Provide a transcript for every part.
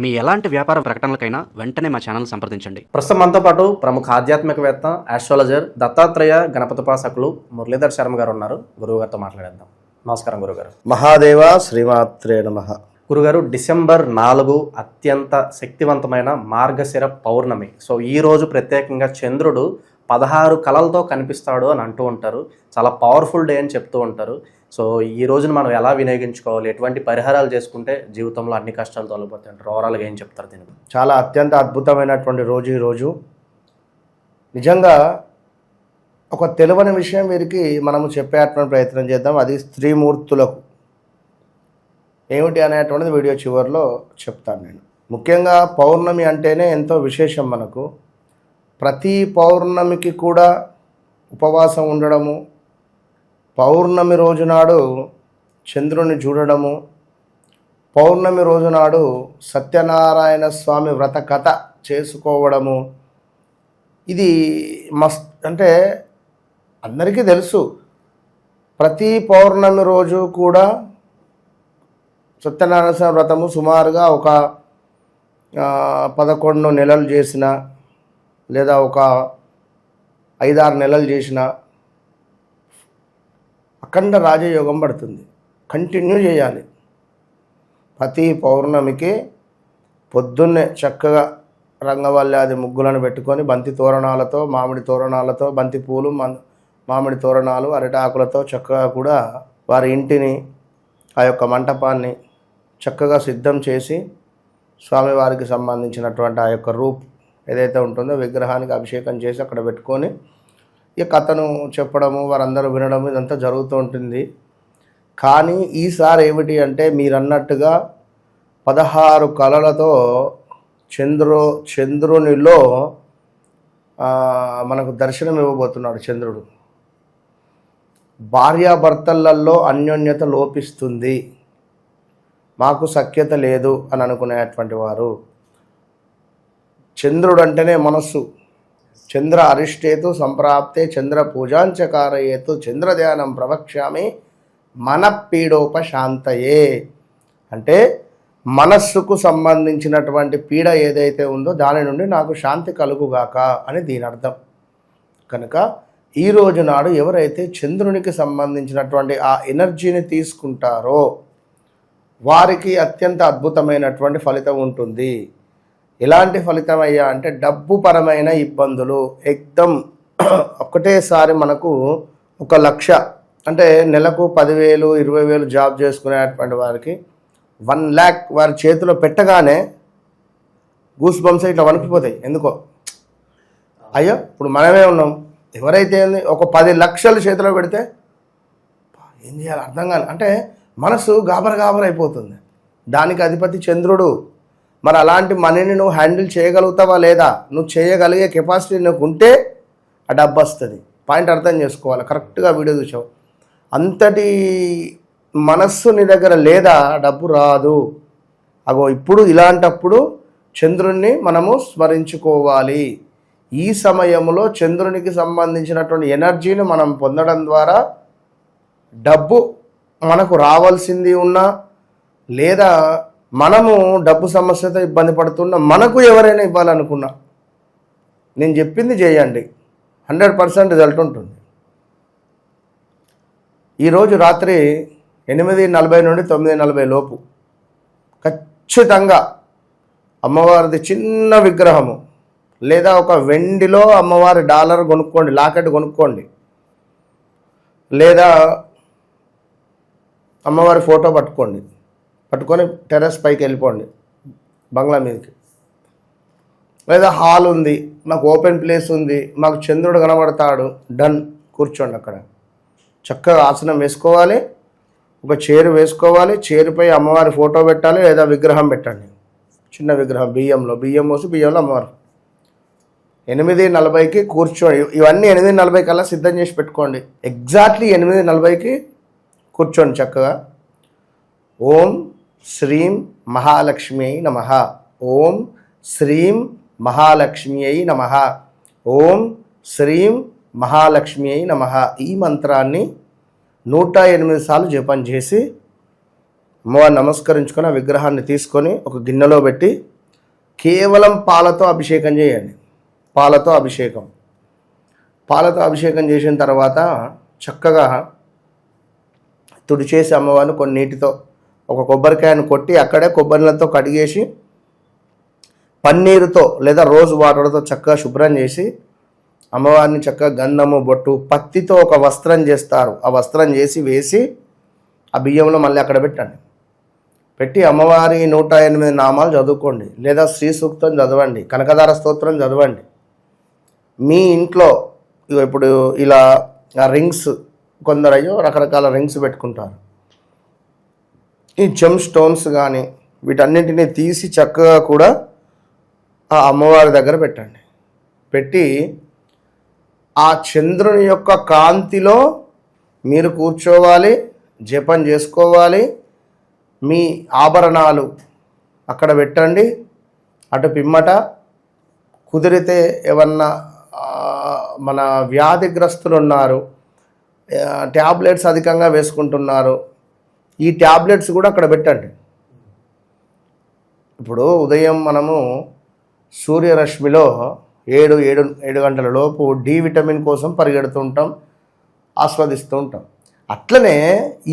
మీ ఎలాంటి వ్యాపార ప్రకటనలకైనా వెంటనే మా ఛానల్ సంప్రదించండి. ప్రస్తుతం మనతో పాటు ప్రముఖ ఆధ్యాత్మికవేత్త, ఆస్ట్రాలజర్, దత్తాత్రేయ గణపతిపాసకులు మురళీధర్ శర్మ గారు ఉన్నారు. గురువు గారితో మాట్లాడేద్దాం. నమస్కారం గురుగారు. మహాదేవ శ్రీమాత్రే నమః. గురుగారు, డిసెంబర్ 4 అత్యంత శక్తివంతమైన మార్గశిర పౌర్ణమి. సో ఈ రోజు ప్రత్యేకంగా చంద్రుడు 16 కళలతో కనిపిస్తాడు అని అంటూ ఉంటారు. చాలా పవర్ఫుల్ డే అని చెప్తూ ఉంటారు. సో ఈ రోజును మనం ఎలా వినియోగించుకోవాలి, ఎటువంటి పరిహారాలు చేసుకుంటే జీవితంలో అన్ని కష్టాలు తొలగిపోతాయి అంటారు? ఓవరాల్గా ఏం చెప్తారు దీనికి? చాలా అత్యంత అద్భుతమైనటువంటి రోజు ఈరోజు. నిజంగా ఒక తెలియని విషయం వీరికి మనము చెప్పేటువంటి ప్రయత్నం చేద్దాం. అది స్త్రీమూర్తులకు ఏమిటి అనేటువంటిది వీడియో చివరిలో చెప్తాను నేను. ముఖ్యంగా పౌర్ణమి అంటేనే ఎంతో విశేషం మనకు. ప్రతి పౌర్ణమికి కూడా ఉపవాసం ఉండడము, పౌర్ణమి రోజునాడు చంద్రుని చూడడము, పౌర్ణమి రోజునాడు సత్యనారాయణ స్వామి వ్రత కథ చేసుకోవడము, ఇది అంటే అందరికీ తెలుసు. ప్రతి పౌర్ణమి రోజు కూడా సత్యనారాయణ స్వామి వ్రతము సుమారుగా ఒక 11 నెలలు చేసిన, లేదా ఒక 5-6 నెలలు చేసిన అఖండ రాజయోగం పడుతుంది. కంటిన్యూ చేయాలి. ప్రతి పౌర్ణమికి పొద్దున్నే చక్కగా రంగవల్లాది ముగ్గులను పెట్టుకొని బంతి తోరణాలతో, మామిడి తోరణాలతో, బంతి పూలు, మామిడి తోరణాలు, అరిటాకులతో చక్కగా కూడా వారి ఇంటిని, ఆ యొక్క మంటపాన్ని చక్కగా సిద్ధం చేసి స్వామివారికి సంబంధించినటువంటి ఆ యొక్క రూప్ ఏదైతే ఉంటుందో విగ్రహానికి అభిషేకం చేసి అక్కడ పెట్టుకొని ఈ కథను చెప్పడము, వారందరూ వినడము, ఇదంతా జరుగుతూ ఉంటుంది. కానీ ఈసారి ఏమిటి అంటే మీరన్నట్టుగా 16 కళలతో చంద్రునిలో మనకు దర్శనం ఇవ్వబోతున్నాడు చంద్రుడు. భార్యాభర్తలలో అన్యోన్యత లోపిస్తుంది, మాకు సఖ్యత లేదు అని అనుకునేటువంటి వారు, చంద్రుడు అంటేనే మనస్సు, చంద్ర అరిష్టేతు సంప్రాప్తే చంద్ర పూజాంచకారయేతు చంద్రధ్యానం ప్రవక్ష్యామి మనపీడోపశాంతయే, అంటే మనస్సుకు సంబంధించినటువంటి పీడ ఏదైతే ఉందో దాని నుండి నాకు శాంతి కలుగుగాక అని దీని అర్థం. కనుక ఈ రోజు నాడు ఎవరైతే చంద్రునికి సంబంధించినటువంటి ఆ ఎనర్జీని తీసుకుంటారో వారికి అత్యంత అద్భుతమైనటువంటి ఫలితం ఉంటుంది. ఎలాంటి ఫలితం అయ్యా అంటే డబ్బు పరమైన ఇబ్బందులు ఎక్దం ఒకటేసారి మనకు 1,00,000 అంటే నెలకు 10,000, 20,000 జాబ్ చేసుకునేటువంటి వారికి 1,00,000 వారి చేతిలో పెట్టగానే గూస్ బంప్స్ ఇట్లా వణికిపోతాయి. ఎందుకో అయ్యో ఇప్పుడు మనమే ఉన్నాం, ఎవరైతే ఒక 10 లక్షలు చేతిలో పెడితే ఏం చేయాలి అర్థం కాదు, అంటే మనసు గాబర అయిపోతుంది. దానికి అధిపతి చంద్రుడు. మరి అలాంటి మనీని నువ్వు హ్యాండిల్ చేయగలుగుతావా లేదా? నువ్వు చేయగలిగే కెపాసిటీ నీకు ఉంటే ఆ డబ్బు వస్తుంది. పాయింట్ అర్థం చేసుకోవాలి. కరెక్ట్గా వీడియో చూసావు. అంతటి మనస్సు నీ దగ్గర లేదా డబ్బు రాదు. అగో ఇప్పుడు ఇలాంటప్పుడు చంద్రుణ్ణి మనము స్మరించుకోవాలి. ఈ సమయంలో చంద్రునికి సంబంధించినటువంటి ఎనర్జీని మనం పొందడం ద్వారా డబ్బు మనకు రావాల్సింది ఉన్నా, లేదా మనము డబ్బు సమస్యతో ఇబ్బంది పడుతున్నా, మనకు ఎవరైనా ఇవ్వాలనుకున్నా నేను చెప్పింది చేయండి, 100% రిజల్ట్ ఉంటుంది. ఈరోజు రాత్రి 8:40 నుండి 9:40 లోపు ఖచ్చితంగా అమ్మవారిది చిన్న విగ్రహము, లేదా ఒక వెండిలో అమ్మవారి డాలర్ కొనుక్కోండి, లాకెట్ కొనుక్కోండి, లేదా అమ్మవారి ఫోటో పట్టుకొని టెర్రస్ పైకి వెళ్ళిపోండి, బంగ్లా మీదకి. లేదా హాల్ ఉంది, మాకు ఓపెన్ ప్లేస్ ఉంది, మాకు చంద్రుడు కనబడతాడు, డన్, కూర్చోండి. అక్కడ చక్కగా ఆసనం వేసుకోవాలి, ఒక చైర్ వేసుకోవాలి, చైర్పై అమ్మవారి ఫోటో పెట్టాలి, లేదా విగ్రహం పెట్టండి, చిన్న విగ్రహం, బియ్యం పోసి బియ్యంలో అమ్మవారు. 8:40కి కూర్చోండి. ఇవన్నీ 8:40 కల్లా సిద్ధం చేసి పెట్టుకోండి. ఎగ్జాక్ట్లీ 8:40కి కూర్చోండి చక్కగా. ఓం శ్రీం మహాలక్ష్మ్యై నమః, ఓం శ్రీం మహాలక్ష్మ్యై నమః, ఓం శ్రీం మహాలక్ష్మ్యై నమః. ఈ మంత్రాన్ని 108 సార్లు జపం చేసి అమ్మవారిని నమస్కరించుకొని ఆ విగ్రహాన్ని తీసుకొని ఒక గిన్నెలో పెట్టి కేవలం పాలతో అభిషేకం చేయండి. పాలతో అభిషేకం చేసిన తర్వాత చక్కగా తుడిచేసి అమ్మవారిని కొన్ని నీటితో ఒక కొబ్బరికాయను కొట్టి అక్కడే కొబ్బరిలతో కడిగేసి పన్నీరుతో లేదా రోజ్ వాటర్తో చక్కగా శుభ్రం చేసి అమ్మవారిని చక్కగా గంధము బొట్టు పత్తితో ఒక వస్త్రం చేస్తారు. ఆ వస్త్రం చేసి వేసి ఆ బియ్యంలో మళ్ళీ అక్కడ పెట్టండి. పెట్టి అమ్మవారి 108 నామాలు చదువుకోండి, లేదా శ్రీ సూక్తం చదవండి, కనకదార స్తోత్రం చదవండి. మీ ఇంట్లో ఇప్పుడు ఇలా రింగ్స్ కొందరయ్యో రకరకాల రింగ్స్ పెట్టుకుంటారు. ఈ జెమ్ స్టోన్స్ కానీ వీటన్నింటినీ తీసి చక్కగా కూడా ఆ అమ్మవారి దగ్గర పెట్టండి. పెట్టి ఆ చంద్రుని యొక్క కాంతిలో మీరు కూర్చోవాలి, జపం చేసుకోవాలి. మీ ఆభరణాలు అక్కడ పెట్టండి. అటు పిమ్మట కుదిరితే ఏమన్నా మన వ్యాధిగ్రస్తులు ఉన్నారు, ట్యాబ్లెట్స్ అధికంగా వేసుకుంటున్నారు, ఈ ట్యాబ్లెట్స్ కూడా అక్కడ పెట్టండి. ఇప్పుడు ఉదయం మనము సూర్యరశ్మిలో 7 గంటల లోపు డి విటమిన్ కోసం పరిగెడుతూ ఉంటాం, ఆస్వాదిస్తూ ఉంటాం. అట్లనే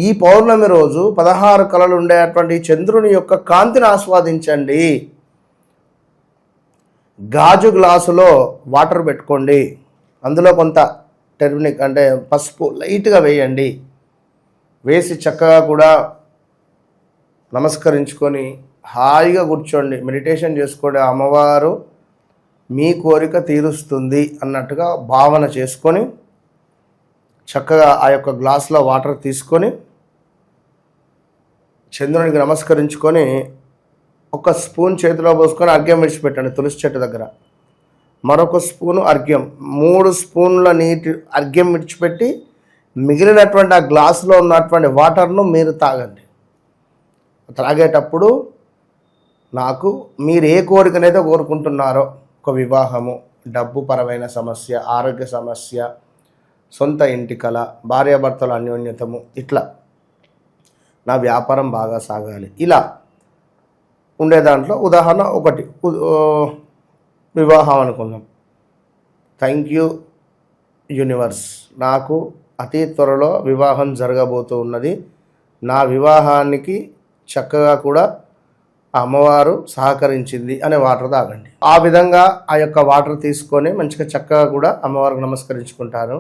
ఈ పౌర్ణమి రోజు 16 కళలు ఉండేటువంటి చంద్రుని యొక్క కాంతిని ఆస్వాదించండి. గాజు గ్లాసులో వాటర్ పెట్టుకోండి, అందులో కొంత టెర్మినిక్ అంటే పసుపు లైట్గా వేయండి. వేసి చక్కగా కూడా నమస్కరించుకొని హాయిగా కూర్చోండి, మెడిటేషన్ చేసుకోండి. అమ్మవారు మీ కోరిక తీరుస్తుంది అన్నట్టుగా భావన చేసుకొని చక్కగా ఆ యొక్క గ్లాసులో వాటర్ తీసుకొని చంద్రునికి నమస్కరించుకొని ఒక స్పూన్ చేతిలో పోసుకొని అర్ఘ్యం విడిచిపెట్టండి తులసి చెట్టు దగ్గర. మరొక స్పూను అర్ఘ్యం, 3 స్పూన్ల నీటి అర్ఘ్యం విడిచిపెట్టి మిగిలినటువంటి ఆ గ్లాసులో ఉన్నటువంటి వాటర్ను మీరు తాగండి. త్రాగేటప్పుడు నాకు మీరు ఏ కోరికనైతే కోరుకుంటున్నారో, ఒక వివాహము, డబ్బు పరమైన సమస్య, ఆరోగ్య సమస్య, సొంత ఇంటి కల, భార్యాభర్తల అన్యోన్యతము, ఇట్లా నా వ్యాపారం బాగా సాగాలి, ఇలా ఉండే దాంట్లో ఉదాహరణ ఒకటి వివాహం అనుకుందాం. థ్యాంక్ యూ యూనివర్స్, నాకు అతి త్వరలో వివాహం జరగబోతూ ఉన్నది. నా వివాహానికి చక్కగా కూడా అమ్మవారు సహకరించింది అనే వాటర్ తాగండి. ఆ విధంగా ఆ యొక్క వాటర్ తీసుకొని మంచిగా చక్కగా కూడా అమ్మవారికి నమస్కరించుకుంటారు.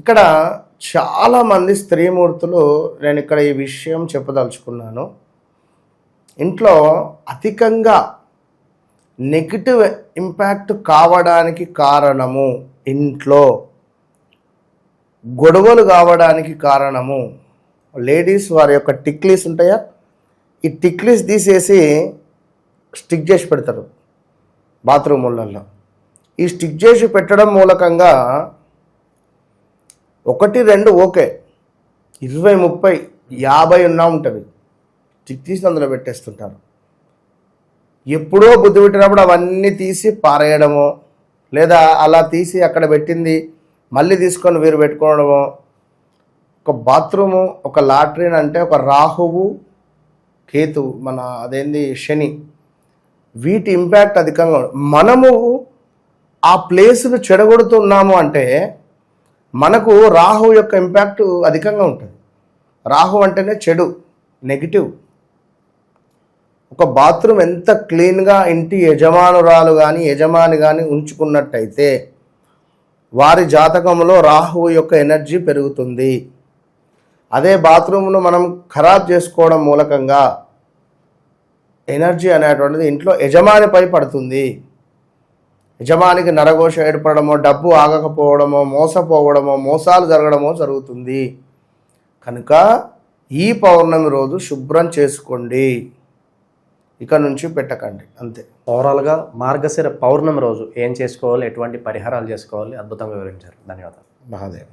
ఇక్కడ చాలామంది స్త్రీమూర్తులు, నేను ఇక్కడ ఈ విషయం చెప్పదలుచుకున్నాను, ఇంట్లో అధికంగా నెగిటివ్ ఇంపాక్ట్ కావడానికి కారణము, ఇంట్లో గొడవలు కావడానికి కారణము లేడీస్ వారి యొక్క టిక్లీస్ ఉంటాయా, ఈ టిక్లీస్ తీసేసి స్టిక్ చేసి పెడతారు బాత్రూములలో. ఈ స్టిక్ చేసి పెట్టడం మూలకంగా 1, 2 ఓకే, 20, 30, 50 ఉన్నా ఉంటుంది, స్టిక్ తీసి అందులో పెట్టేస్తుంటారు. ఎప్పుడో బుద్ధి పెట్టినప్పుడు అవన్నీ తీసి పారేయడమో, లేదా అలా తీసి అక్కడ పెట్టింది మళ్ళీ తీసుకొని వీరు పెట్టుకోవడమో. ఒక బాత్రూము, ఒక లాట్రిన్ అంటే ఒక రాహువు, కేతువు, మన అదేంది శని, వీటి ఇంపాక్ట్ అధికంగా. మనము ఆ ప్లేస్ను చెడగొడుతున్నాము అంటే మనకు రాహు యొక్క ఇంపాక్ట్ అధికంగా ఉంటుంది. రాహు అంటేనే చెడు, నెగిటివ్. ఒక బాత్రూమ్ ఎంత క్లీన్గా ఇంటి యజమానురాలు కానీ యజమాని కానీ ఉంచుకున్నట్టయితే వారి జాతకంలో రాహువు యొక్క ఎనర్జీ పెరుగుతుంది. అదే బాత్రూమ్ను మనం ఖరాబ్ చేసుకోవడం మూలకంగా ఎనర్జీ అనేటువంటిది ఇంట్లో యజమానిపై పడుతుంది. యజమానికి నరఘోష ఏర్పడమో, డబ్బు ఆగకపోవడమో, మోసపోవడమో, మోసాలు జరగడమో జరుగుతుంది. కనుక ఈ పౌర్ణమి రోజు శుభ్రం చేసుకోండి, ఇక నుంచి పెట్టకండి, అంతే. ఓవరాల్గా మార్గశిర పౌర్ణమి రోజు ఏం చేసుకోవాలి, ఎటువంటి పరిహారాలు చేసుకోవాలి, అద్భుతంగా వివరించారు. ధన్యవాదాలు. మహాదేవ్.